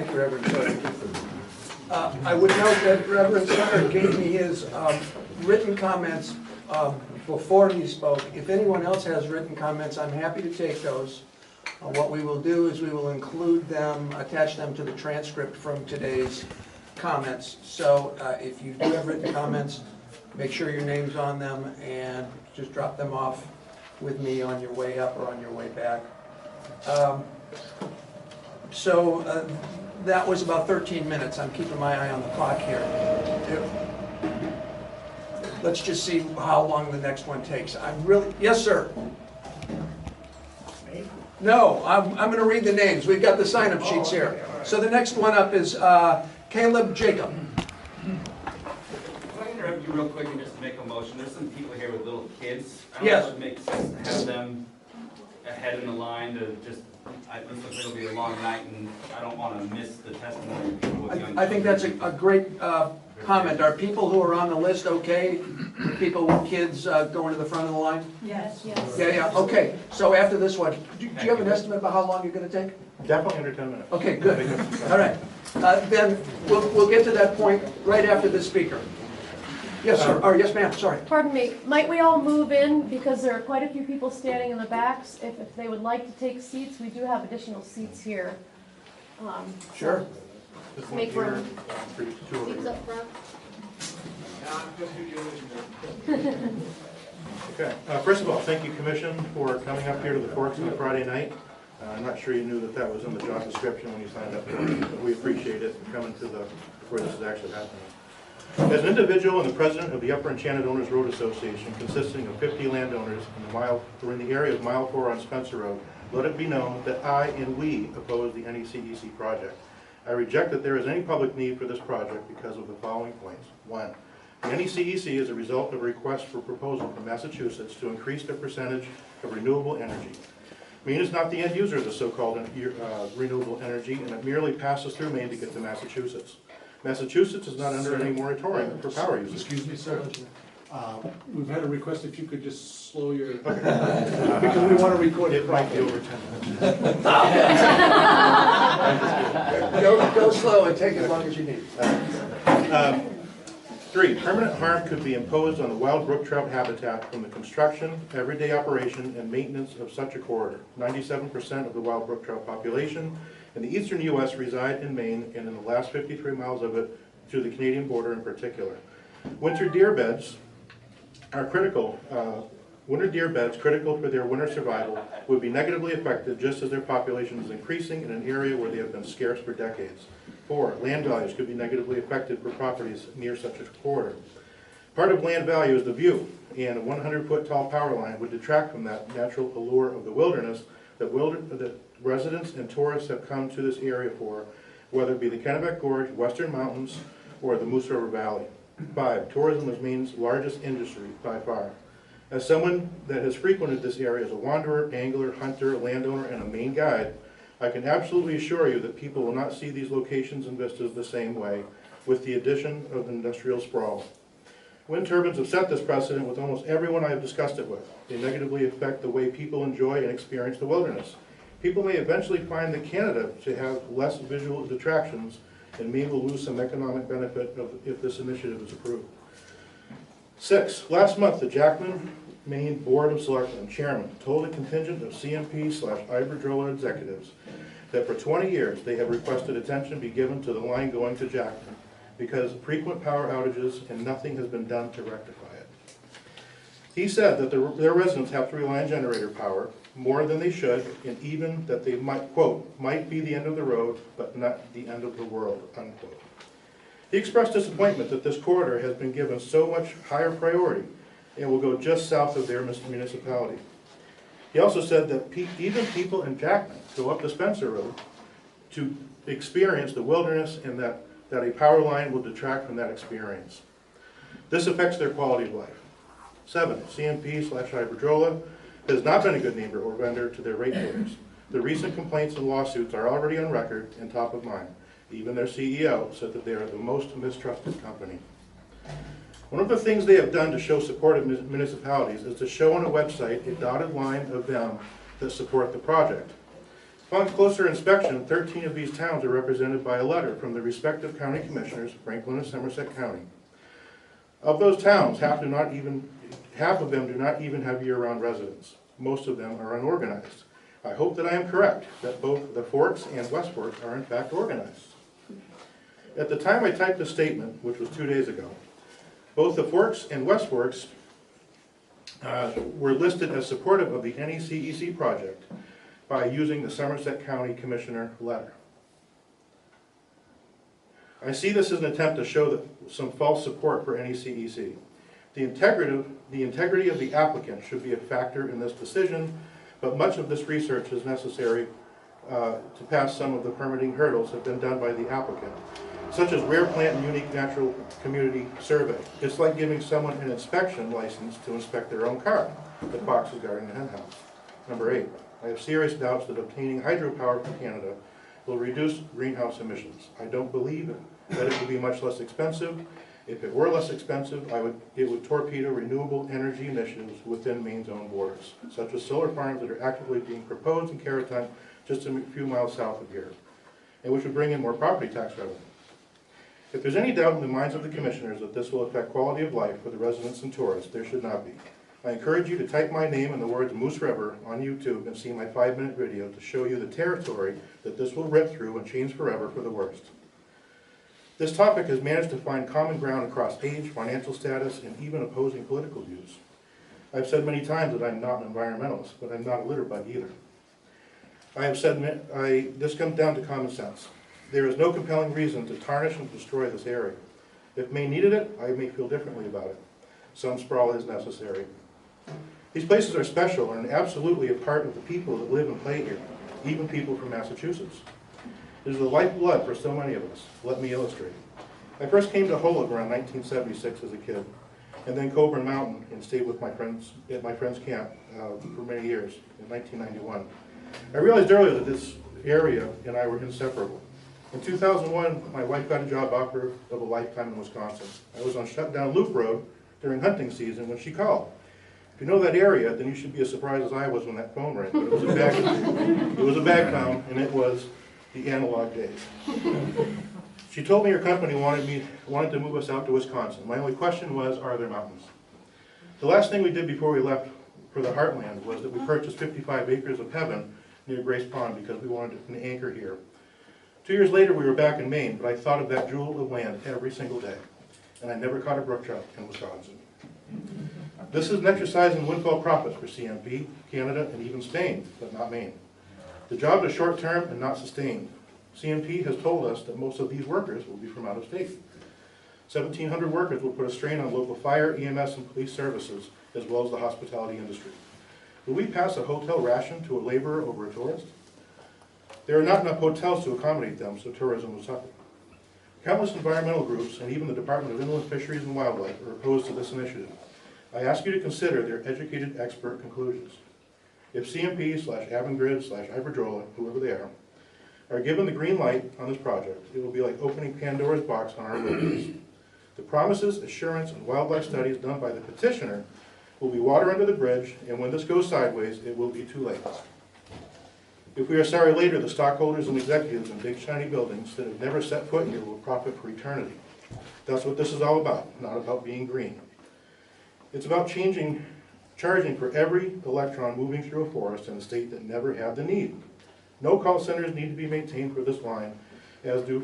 Thank you, Reverend Sutter. I would note that Reverend Sutter gave me his written comments before he spoke. If anyone else has written comments, I'm happy to take those. What we will do is we will include them, attach them to the transcript from today's comments. So if you do have written comments, make sure your name's on them and just drop them off with me on your way up or on your way back. That was about 13 minutes. I'm keeping my eye on the clock here. Let's just see how long the next one takes. Yes, sir. No, I'm going to read the names. We've got the sign-up sheets here. So the next one up is Caleb Jacob. Can I interrupt you real quick and just make a motion? There's some people here with little kids. I don't Yes. know if it makes sense to have them ahead in the line to just, this looks like it'll be a long night and I don't want to miss the testimony of people with young children. I think that's a great comment. Are people who are on the list okay? People with kids going to the front of the line? Yes. Yeah, okay. So after this one, do you have an estimate about how long you're going to take? Definitely under 10 minutes. Okay, good. All right. Then we'll get to that point right after the speaker. Yes, sir. Or yes, ma'am. Sorry. Pardon me, might we all move in, because there are quite a few people standing in the backs. If they would like to take seats, we do have additional seats here. Sure. Make room. Two Seats up front. Okay. First of all, thank you, Commission, for coming up here to the Forks on a Friday night. I'm not sure you knew that that was in the job description when you signed up for it, but we appreciate it coming to where this is actually happening. As an individual and the president of the Upper Enchanted Owners Road Association, consisting of 50 landowners in the area of Mile 4 on Spencer Road, let it be known that I and we oppose the NECEC project. I reject that there is any public need for this project because of the following points. 1. The NECEC is a result of a request for proposal from Massachusetts to increase the percentage of renewable energy. Maine is not the end user of the so-called renewable energy, and it merely passes through Maine to get to Massachusetts. Massachusetts is not under any moratorium for power usage. Excuse me, sir. We've had a request if you could just slow your... Because we want to record it. It might be over 10 minutes. Go slow and take as long as you need. 3, permanent harm could be imposed on the wild brook trout habitat from the construction, everyday operation, and maintenance of such a corridor. 97% of the wild brook trout population in the eastern U.S. reside in Maine and in the last 53 miles of it to the Canadian border in particular. Winter deer beds are critical. Winter deer beds, critical for their winter survival, would be negatively affected just as their population is increasing in an area where they have been scarce for decades. 4, land values could be negatively affected for properties near such a corridor. Part of land value is the view, and a 100-foot tall power line would detract from that natural allure of the wilderness that residents and tourists have come to this area for, whether it be the Kennebec Gorge, Western Mountains, or the Moose River Valley. 5, tourism is Maine's largest industry by far. As someone that has frequented this area as a wanderer, angler, hunter, landowner, and a Maine guide, I can absolutely assure you that people will not see these locations and vistas the same way with the addition of industrial sprawl. Wind turbines have set this precedent with almost everyone I have discussed it with. They negatively affect the way people enjoy and experience the wilderness. People may eventually find that Canada to have less visual detractions, and Maine will lose some economic benefit if this initiative is approved. 6, last month the Jackman, Maine Board of Selectmen chairman told a contingent of CMP/Iberdrola executives that for 20 years they have requested attention be given to the line going to Jackman because of frequent power outages and nothing has been done to rectify it. He said that their residents have to rely on generator power more than they should, and even that they might, quote, might be the end of the road, but not the end of the world, unquote. He expressed disappointment that this corridor has been given so much higher priority and will go just south of their municipality. He also said that even people in Jackman go up the Spencer Road to experience the wilderness, and that a power line will detract from that experience. This affects their quality of life. 7, CMP/Iberdrola has not been a good neighbor or vendor to their ratepayers. The recent complaints and lawsuits are already on record and top of mind. Even their CEO said that they are the most mistrusted company. One of the things they have done to show support of municipalities is to show on a website a dotted line of them that support the project. Upon closer inspection, 13 of these towns are represented by a letter from the respective county commissioners, Franklin and Somerset County. Of those towns, half of them do not even have year-round residents. Most of them are unorganized. I hope that I am correct, that both the Forks and West Forks are in fact organized. At the time I typed this statement, which was 2 days ago, both the Forks and West Forks were listed as supportive of the NECEC project by using the Somerset County Commissioner letter. I see this as an attempt to show that some false support for NECEC. The integrity of the applicant should be a factor in this decision, but much of this research is necessary to pass some of the permitting hurdles have been done by the applicant, such as rare plant and unique natural community survey. It's like giving someone an inspection license to inspect their own car, the fox is guarding the hen house. Number 8, I have serious doubts that obtaining hydropower from Canada will reduce greenhouse emissions. I don't believe that it will be much less expensive. If it were less expensive, it would torpedo renewable energy initiatives within Maine's own borders, such as solar farms that are actively being proposed in Carrollton, just a few miles south of here, and which would bring in more property tax revenue. If there's any doubt in the minds of the commissioners that this will affect quality of life for the residents and tourists, there should not be. I encourage you to type my name and the words Moose River on YouTube and see my 5-minute video to show you the territory that this will rip through and change forever for the worst. This topic has managed to find common ground across age, financial status, and even opposing political views. I've said many times that I'm not an environmentalist, but I'm not a litter bug either. I have said this comes down to common sense. There is no compelling reason to tarnish and destroy this area. If Maine needed it, I may feel differently about it. Some sprawl is necessary. These places are special and absolutely a part of the people that live and play here, even people from Massachusetts. It is the lifeblood for so many of us. Let me illustrate. I first came to Holig around 1976 as a kid, and then Coburn Mountain, and stayed with my friends at my friend's camp for many years, in 1991. I realized earlier that this area and I were inseparable. In 2001, my wife got a job offer of a lifetime in Wisconsin. I was on shutdown Loop Road during hunting season when she called. If you know that area, then you should be as surprised as I was when that phone rang. But it was a bag town, and it was the analog days. She told me her company wanted to move us out to Wisconsin. My only question was, are there mountains? The last thing we did before we left for the heartland was that we purchased 55 acres of heaven near Grace Pond because we wanted an anchor here. 2 years later, we were back in Maine, but I thought of that jewel of land every single day, and I never caught a brook trout in Wisconsin. This is an exercise in windfall profits for CMP, Canada, and even Spain, but not Maine. The job is short-term and not sustained. CMP has told us that most of these workers will be from out of state. 1,700 workers will put a strain on local fire, EMS, and police services, as well as the hospitality industry. Will we pass a hotel ration to a laborer over a tourist? There are not enough hotels to accommodate them, so tourism will suffer. Countless environmental groups and even the Department of Inland Fisheries and Wildlife are opposed to this initiative. I ask you to consider their educated expert conclusions. If CMP/Avangrid/Iberdrola, whoever they are given the green light on this project, it will be like opening Pandora's box on our wilderness. The promises, assurance, and wildlife studies done by the petitioner will be water under the bridge, and when this goes sideways, it will be too late. If we are sorry later, the stockholders and executives in big shiny buildings that have never set foot here will profit for eternity. That's what this is all about, not about being green. It's about charging for every electron moving through a forest in a state that never had the need. No call centers need to be maintained for this line as they do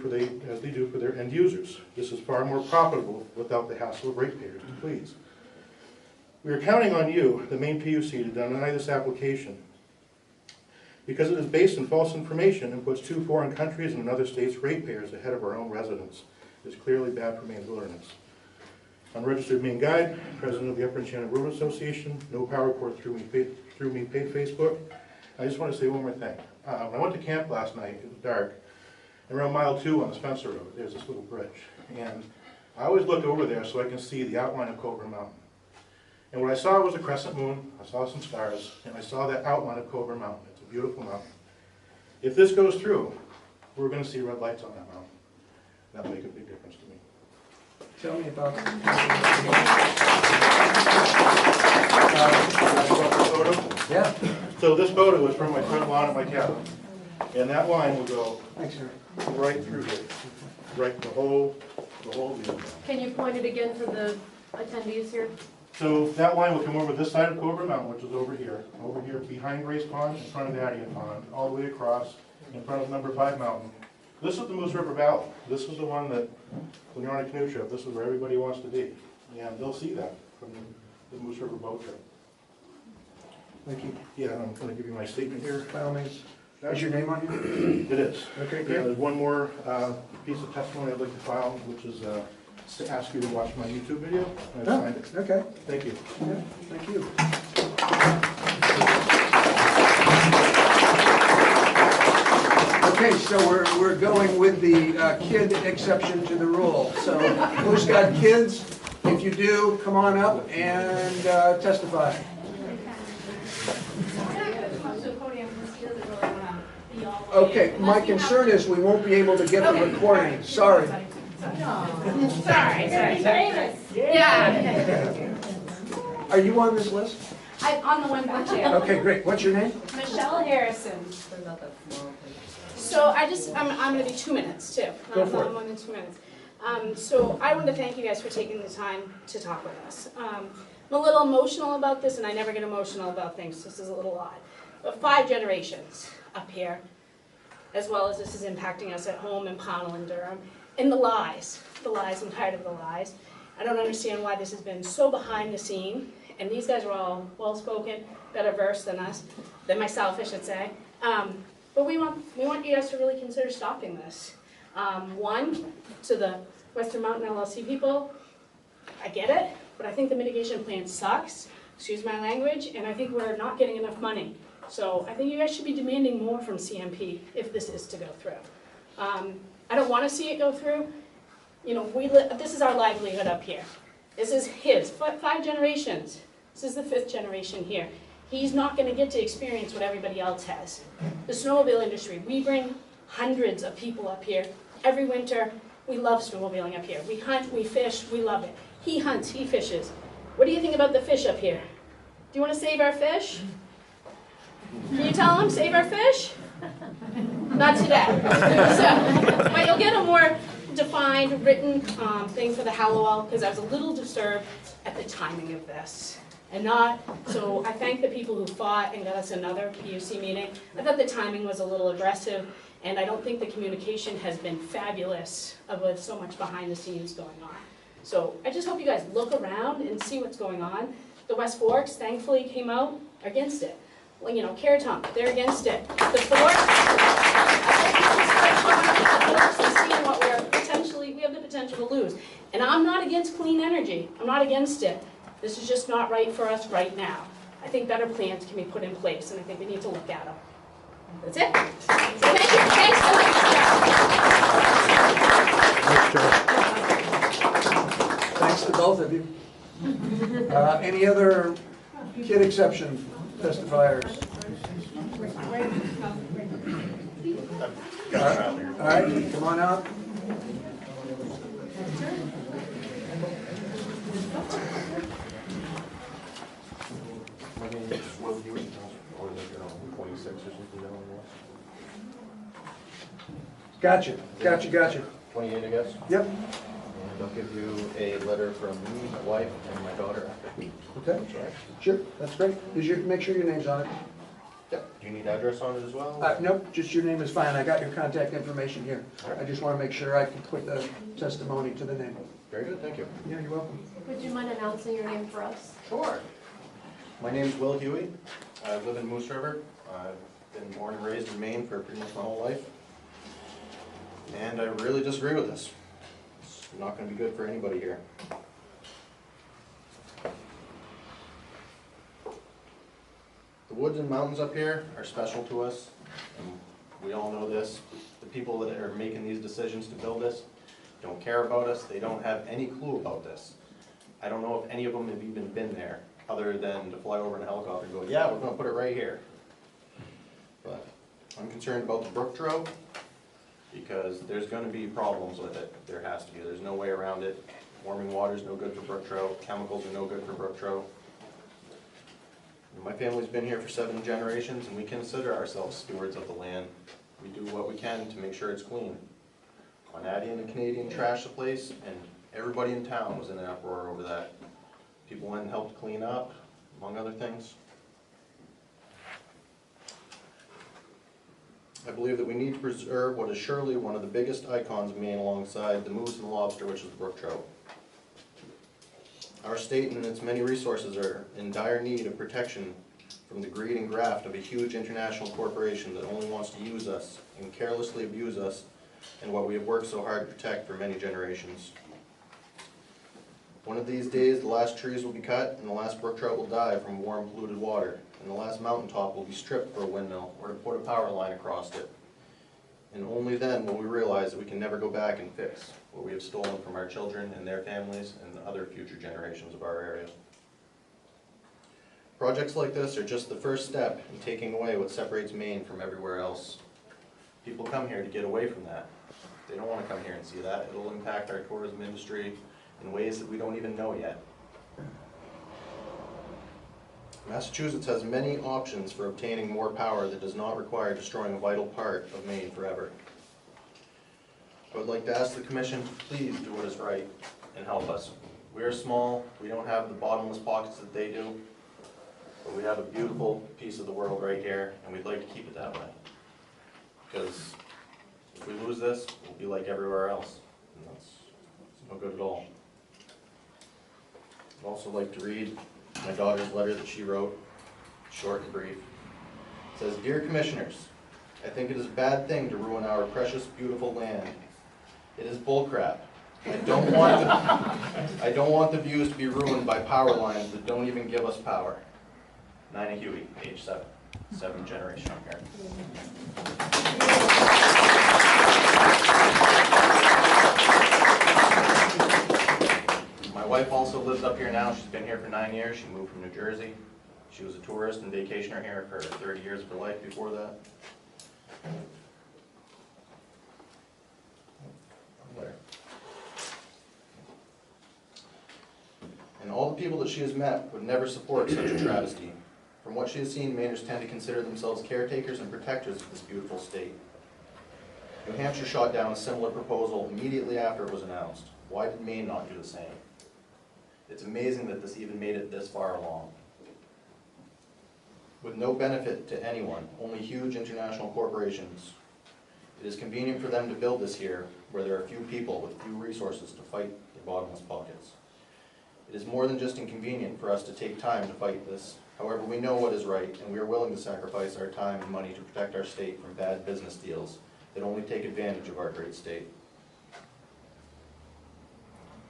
for their end users. This is far more profitable without the hassle of ratepayers to please. We are counting on you, the Maine PUC, to deny this application because it is based on false information and puts 2 foreign countries and another state's ratepayers ahead of our own residents. It's clearly bad for Maine's wilderness. Unregistered Maine Guide, president of the Upper Enchanted Road Association, no power cord through me paid Facebook. I just want to say one more thing. When I went to camp last night, it was dark, and around mile 2 on the Spencer Road, there's this little bridge. And I always look over there so I can see the outline of Coburn Mountain. And what I saw was a crescent moon, I saw some stars, and I saw that outline of Coburn Mountain. It's a beautiful mountain. If this goes through, we're going to see red lights on that mountain. That'll make a big difference to me. Tell me about The photo. yeah. So this photo was from my front lawn at my cabin. And that line will go Thanks, sir. right through here, right, the whole deal. Can you point it again for the attendees here? So that line will come over this side of Cobra Mountain, which is over here behind Grace Pond, in front of Adian Pond, all the way across, in front of number 5 mountain. This is the Moose River Valley. This is the one that, when you're on a canoe trip, this is where everybody wants to be. And they'll see that from the Moose River boat trip. Thank you. Yeah, and I'm gonna give you my statement here. By all means. Is your name on here? It is. Okay, Yeah, great. there's one more piece of testimony I'd like to file, which is to ask you to watch my YouTube video. I Oh, signed it. okay. Thank you. Yeah, thank you. Okay, so we're going with the kid exception to the rule. So who's got kids? If you do, come on up and testify. Okay, my concern is we won't be able to get the recording. Sorry. Sorry. Yeah, Are you on this list? I'm on the one for two. Okay, great. What's your name? Michelle Harrison. So I'm gonna be 2 minutes too. Go for it. Not more than 2 minutes. So I want to thank you guys for taking the time to talk with us. I'm a little emotional about this, and I never get emotional about things. This is a little odd. But 5 generations up here, as well as this is impacting us at home in Pownell and Durham. And the lies, I'm tired of the lies. I don't understand why this has been so behind the scene. And these guys are all well-spoken, better versed than us, than myself, I should say. But we want you guys to really consider stopping this. One, to the Western Mountain LLC people, I get it, but I think the mitigation plan sucks, excuse my language, and I think we're not getting enough money. So I think you guys should be demanding more from CMP if this is to go through. I don't want to see it go through. You know, this is our livelihood up here. This is his, 5 generations. This is the 5th generation here. He's not going to get to experience what everybody else has. The snowmobile industry, we bring hundreds of people up here every winter. We love snowmobiling up here. We hunt, we fish, we love it. He hunts, he fishes. What do you think about the fish up here? Do you want to save our fish? Can you tell him, save our fish? Not today. So, but you'll get a more defined, written thing for the Hallowell, because I was a little disturbed at the timing of this. And not, so I thank the people who fought and got us another PUC meeting. I thought the timing was a little aggressive, and I don't think the communication has been fabulous with so much behind the scenes going on. So I just hope you guys look around and see what's going on. The West Forks, thankfully, came out against it. Well, you know, Caratump, they're against it. The Forks, and seeing what we have the potential to lose. And I'm not against clean energy. I'm not against it. This is just not right for us right now. I think better plans can be put in place, and I think we need to look at them. That's it. So thank you. Thanks so much. Thanks to both of you. Any other kid exception testifiers? All right, come on out. My name is Will Hewitt, or like, 26 or something down Gotcha. 28, I guess. Yep, And I'll give you a letter from me, my wife, and my daughter after. okay, sure, that's great. Make sure your name's on it. Yep. Do you need address on it as well? Nope, just your name is fine. I got your contact information here. I just want to make sure I can put the testimony to the name. Very good, thank you. Yeah, you're welcome. Would you mind announcing your name for us? Sure. My name is Will Huey. I live in Moose River. I've been born and raised in Maine for pretty much my whole life. And I really disagree with this. It's not going to be good for anybody here. The woods and mountains up here are special to us. And we all know this. The people that are making these decisions to build this don't care about us. They don't have any clue about this. I don't know if any of them have even been there, other than to fly over in a helicopter and go, yeah, we're going to put it right here. But I'm concerned about the brook trout, because there's going to be problems with it. There has to be. There's no way around it. Warming water is no good for brook trout. Chemicals are no good for brook trout. My family's been here for 7 generations, and we consider ourselves stewards of the land. We we can to make sure it's clean. Canadian and Canadian trashed the place, and everybody in town was in an uproar over that. People went and helped clean up, among other things. I believe that we need to preserve what is surely one of the biggest icons of Maine alongside the moose and the lobster, which is the brook trout. Our state and its many resources are in dire need of protection from the greed and graft of a huge international corporation that only wants to use us and carelessly abuse us and what we have worked so hard to protect for many generations. One of these days, the last trees will be cut and the last brook trout will die from warm, polluted water, and the last mountaintop will be stripped for a windmill or to put a power line across it. And only then will we realize that we can never go back and fix what we have stolen from our children and their families and other future generations of our area. Projects like this are just the first step in taking away what separates Maine from everywhere else. People come here to get away from that. They don't want to come here and see that. It'll impact our tourism industry in ways that we don't even know yet. Massachusetts has many options for obtaining more power that does not require destroying a vital part of Maine forever. I would like to ask the Commission to please do what is right and help us. We are small, we don't have the bottomless pockets that they do, but we have a beautiful piece of the world right here, and we'd like to keep it that way. Because if we lose this, we'll be like everywhere else, and that's no good at all. I'd also like to read my daughter's letter that she wrote, short and brief. It says, "Dear Commissioners, I think it is a bad thing to ruin our precious, beautiful land. It is bullcrap. I don't want the views to be ruined by power lines that don't even give us power." Nina Huey, age 7, 7th generation up here. My wife also lives up here now. She's been here for 9 years. She moved from New Jersey. She was a tourist and vacationer here for 30 years of her life before that. And all the people that she has met would never support such a travesty. From what she has seen, Mainers tend to consider themselves caretakers and protectors of this beautiful state. New Hampshire shot down a similar proposal immediately after it was announced. Why did Maine not do the same? It's amazing that this even made it this far along. With no benefit to anyone, only huge international corporations, it is convenient for them to build this here, where there are few people with few resources to fight their bottomless pockets. It is more than just inconvenient for us to take time to fight this. However, we know what is right, and we are willing to sacrifice our time and money to protect our state from bad business deals that only take advantage of our great state.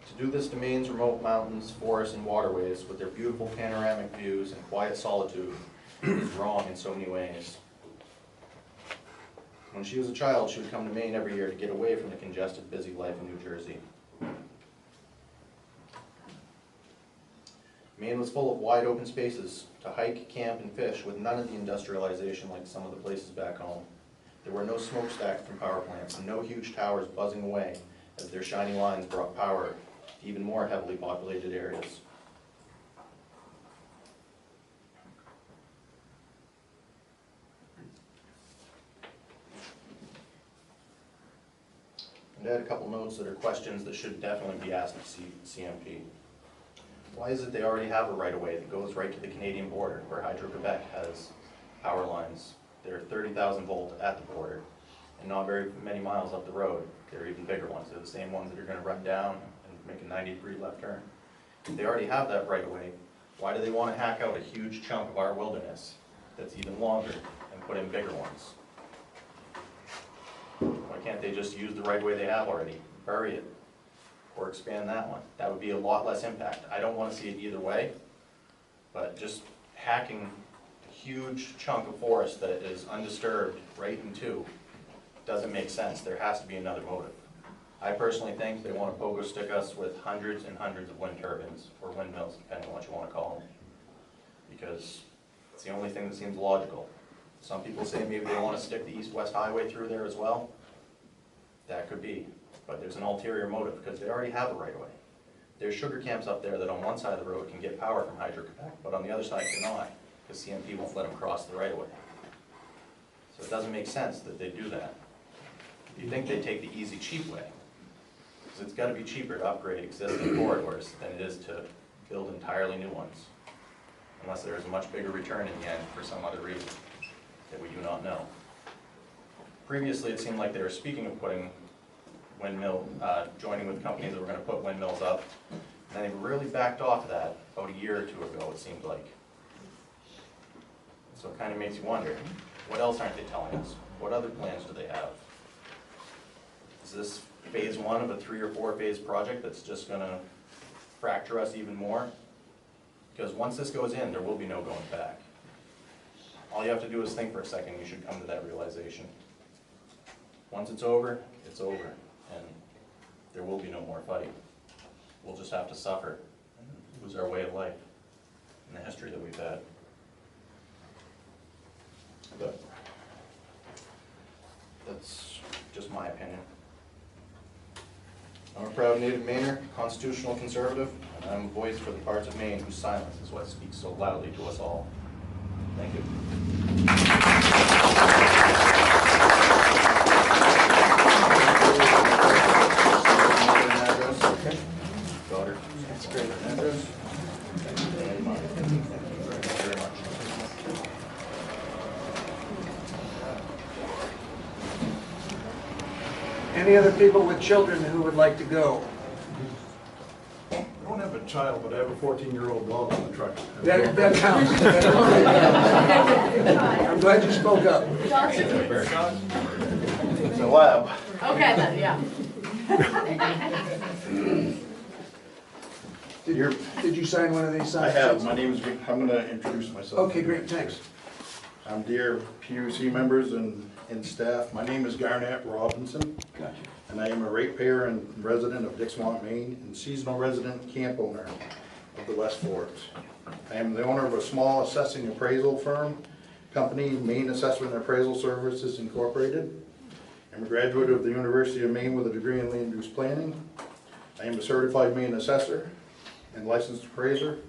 To do this to Maine's remote mountains, forests, and waterways with their beautiful panoramic views and quiet solitude is wrong in so many ways. When she was a child, she would come to Maine every year to get away from the congested, busy life in New Jersey. Maine was full of wide open spaces to hike, camp, and fish with none of the industrialization like some of the places back home. There were no smokestacks from power plants and no huge towers buzzing away as their shining lines brought power to even more heavily populated areas. And I had a couple notes that are questions that should definitely be asked of CMP. Why is it they already have a right-of-way that goes right to the Canadian border, where Hydro-Quebec has power lines? They're 30,000 volt at the border, and not very many miles up the road. They're even bigger ones. They're the same ones that are going to run down and make a 90-degree left turn. If they already have that right-of-way, why do they want to hack out a huge chunk of our wilderness that's even longer and put in bigger ones? Why can't they just use the right-of-way they have already, bury it, or expand that one? That would be a lot less impact. I don't want to see it either way, but just hacking a huge chunk of forest that is undisturbed right in two doesn't make sense. There has to be another motive. I personally think they want to pogo stick us with hundreds and hundreds of wind turbines, or windmills, depending on what you want to call them, because it's the only thing that seems logical. Some people say maybe they want to stick the east-west highway through there as well. That could be. But there's an ulterior motive, because they already have a right-of-way. There's sugar camps up there that on one side of the road can get power from Hydro-Quebec, but on the other side cannot, because CMP won't let them cross the right-of-way. So it doesn't make sense that they do that. You think they'd take the easy, cheap way. Because it's gotta be cheaper to upgrade existing corridors than it is to build entirely new ones. Unless there is a much bigger return in the end for some other reason that we do not know. Previously, it seemed like they were speaking of putting joining with companies that were gonna put windmills up. And they really backed off of that about a year or two ago, it seemed like. So it kinda makes you wonder, what else aren't they telling us? What other plans do they have? Is this phase one of a 3 or 4 phase project that's just gonna fracture us even more? Because once this goes in, there will be no going back. All you have to do is think for a second, you should come to that realization. Once it's over, and there will be no more fight. We'll just have to suffer and lose our way of life and the history that we've had. But that's just my opinion. I'm a proud native Mainer, constitutional conservative, and I'm a voice for the parts of Maine whose silence is what speaks so loudly to us all. Thank you. Daughter. That's great. Address. And mine. Thank you very much. Any other people with children who would like to go? I don't have a child, but I have a 14-year-old dog on the truck. That counts. I'm glad you spoke up. It's a lab. Okay, then, yeah. Did you sign one of these? I have. My name is Vic. I'm going to introduce myself. Okay, great, thanks. I'm dear PUC members and staff. My name is Garnett Robinson. Gotcha. And I am a ratepayer and resident of Dixmont, Maine, and seasonal resident camp owner of the West Forks. I am the owner of a small assessing appraisal firm, company Maine Assessment and Appraisal Services Incorporated. I'm a graduate of the University of Maine with a degree in land use planning. I am a certified Maine assessor and licensed appraiser,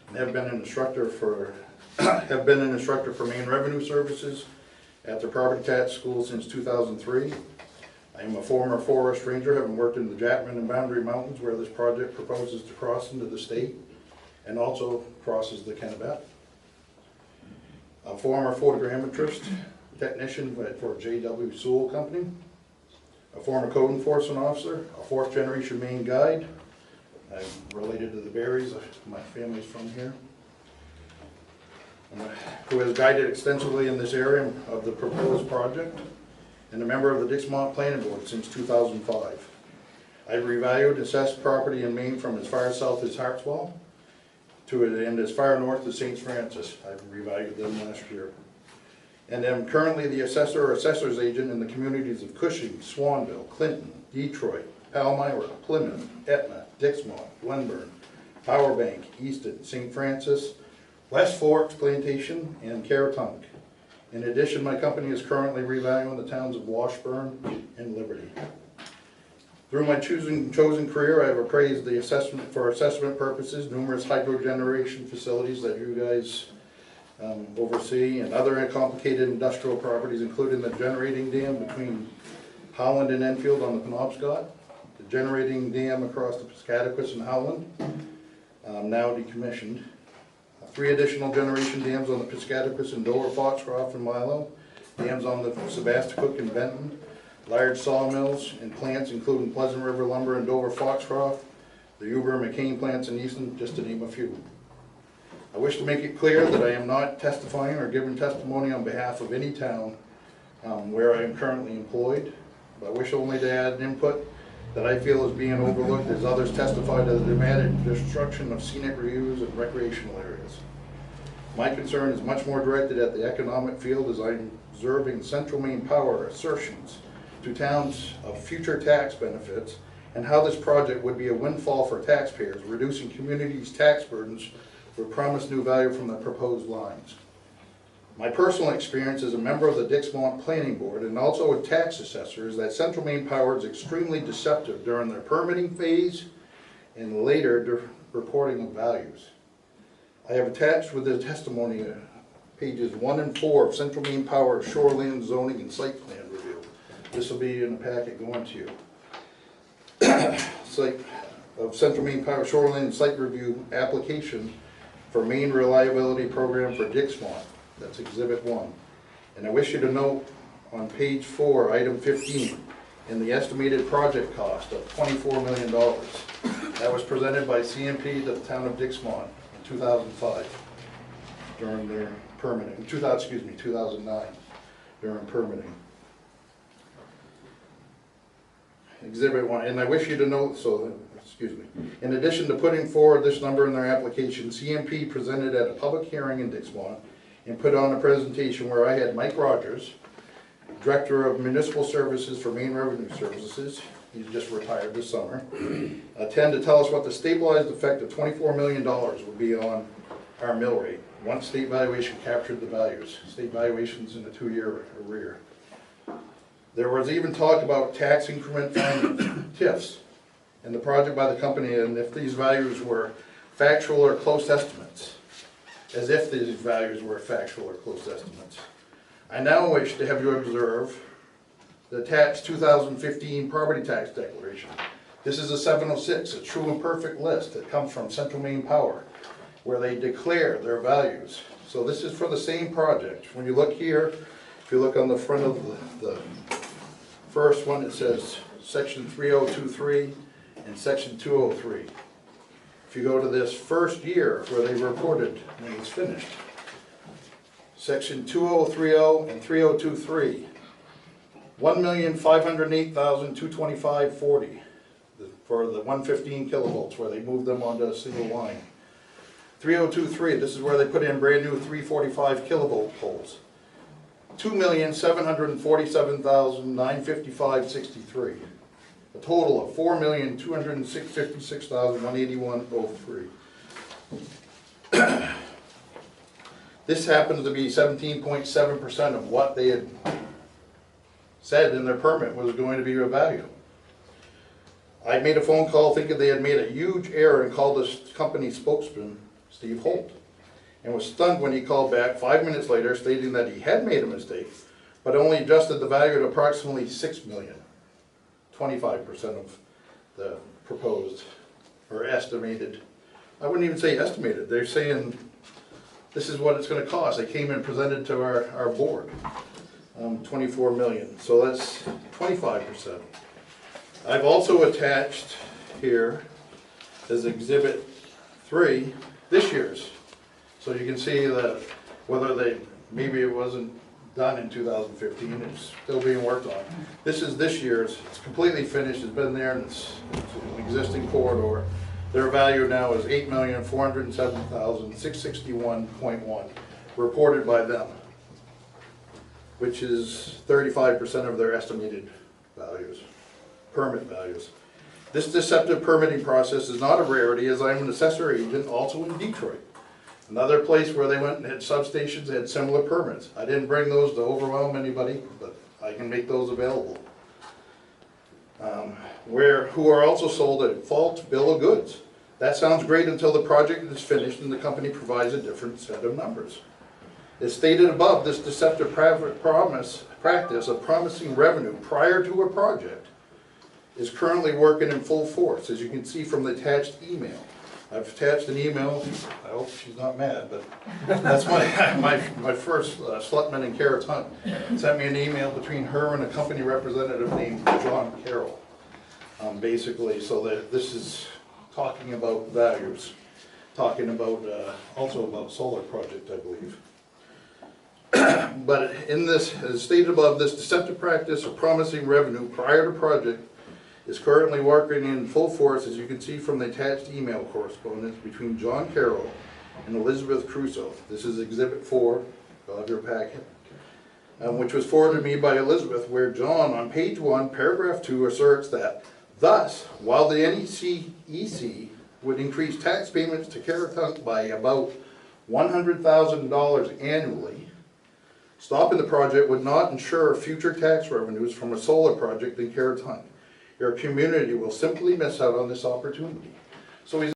and have been an instructor for Maine Revenue Services at the property tax school since 2003. I am a former forest ranger, having worked in the Jackman and Boundary Mountains where this project proposes to cross into the state and also crosses the Kennebec. A former photogrammetrist, technician for J.W. Sewell Company. A former code enforcement officer, a 4th generation Maine guide. I'm related to the Berries, my family's from here. Who has guided extensively in this area of the proposed project, and a member of the Dixmont Planning Board since 2005. I've revalued assessed property in Maine from as far south as Hartswell and as far north as St. Francis. I've revalued them last year. And am currently the assessor or assessor's agent in the communities of Cushing, Swanville, Clinton, Detroit, Palmyra, Plymouth, Etna, Dixmont, Glenburn, Powerbank, Easton, St. Francis, West Forks, Plantation, and Caratunk. In addition, my company is currently revaluing the towns of Washburn and Liberty. Through my chosen career, I have appraised the for assessment purposes numerous hydro generation facilities that you guys oversee, and other complicated industrial properties, including the generating dam between Holland and Enfield on the Penobscot, the generating dam across the Piscataquis and Howland, now decommissioned. 3 additional generation dams on the Piscataquis and Dover, Foxcroft, and Milo, dams on the Sebasticook and Benton, large sawmills and plants including Pleasant River Lumber and Dover, Foxcroft, the Uber and McCain plants in Easton, just to name a few. I wish to make it clear that I am not testifying or giving testimony on behalf of any town where I am currently employed. But I wish only to add input that I feel is being overlooked as others testify to the dramatic destruction of scenic views and recreational areas. My concern is much more directed at the economic field, as I'm observing Central Maine Power assertions to towns of future tax benefits and how this project would be a windfall for taxpayers, reducing communities' tax burdens for promised new value from the proposed lines. My personal experience as a member of the Dixmont Planning Board and also a tax assessor is that Central Maine Power is extremely deceptive during their permitting phase and later reporting of values. I have attached with the testimony pages 1 and 4 of Central Maine Power Shoreline Zoning and Site Plan Review, This will be in the packet going to you. Site of Central Maine Power Shoreline Site Review application for main reliability program for Dixmont. That's Exhibit 1. And I wish you to note on page 4, item 15, in the estimated project cost of $24 million. That was presented by CMP to the town of Dixmont in 2005 during their permitting, 2009 during permitting. Exhibit 1, and I wish you to note, in addition to putting forward this number in their application, CMP presented at a public hearing in Dixmont and put on a presentation where I had Mike Rogers, Director of Municipal Services for Maine Revenue Services, he's just retired this summer, attend to tell us what the stabilized effect of $24 million would be on our mill rate once state valuation captured the values. State valuation's in a 2-year arrear. There was even talk about tax increment findings, TIFs, in the project by the company, and if these values were factual or close estimates, as if these values were factual or close estimates. I now wish to have you observe the attached 2015 property tax declaration. This is a 706, a true and perfect list that comes from Central Maine Power, where they declare their values. So this is for the same project. When you look here, if you look on the front of the first one, it says section 3023 and section 203. If you go to this first year where they reported when it was finished, section 2030 and 3023, 1,508,225.40 for the 115 kilovolts where they moved them onto a single line. 3023, this is where they put in brand new 345 kilovolt poles. 2,747,955.63. A total of 4,256,181.03. This happens to be 17.7% of what they had said in their permit was going to be a value. I made a phone call thinking they had made a huge error and called this company spokesman, Steve Holt, and was stunned when he called back 5 minutes later stating that he had made a mistake, but only adjusted the value to approximately $6 million, 25% of the proposed, or estimated. I wouldn't even say estimated, they're saying this is what it's going to cost. They came and presented to our board, 24 million, so that's 25%. I've also attached here as Exhibit 3, this year's. So you can see that whether maybe it wasn't done in 2015, it's still being worked on. This is this year's, it's completely finished, it's been there, and it's an existing corridor. Their value now is $8,407,661.1, reported by them, which is 35% of their estimated values, permit values. This deceptive permitting process is not a rarity, as I'm an assessor agent also in Detroit. Another place where they went and had substations that had similar permits. I didn't bring those to overwhelm anybody, but I can make those available. Who are also sold a false bill of goods. That sounds great until the project is finished and the company provides a different set of numbers. As stated above, this deceptive practice of promising revenue prior to a project is currently working in full force, as you can see from the attached email. I've attached an email, I hope she's not mad, but that's my first selectman in Carrots Hunt. Sent me an email between her and a company representative named John Carroll. Basically, so that this is talking about values, talking about, also about solar project, I believe. But in this, as stated above, this deceptive practice of promising revenue prior to project is currently working in full force, as you can see from the attached email correspondence between John Carroll and Elizabeth Crusoe. This is Exhibit 4 of your packet, which was forwarded to me by Elizabeth, where John, on page 1, paragraph 2, asserts that, thus, while the NECEC would increase tax payments to Carrots by about $100,000 annually, stopping the project would not ensure future tax revenues from a solar project in Carrots Hunt. Your community will simply miss out on this opportunity. So he's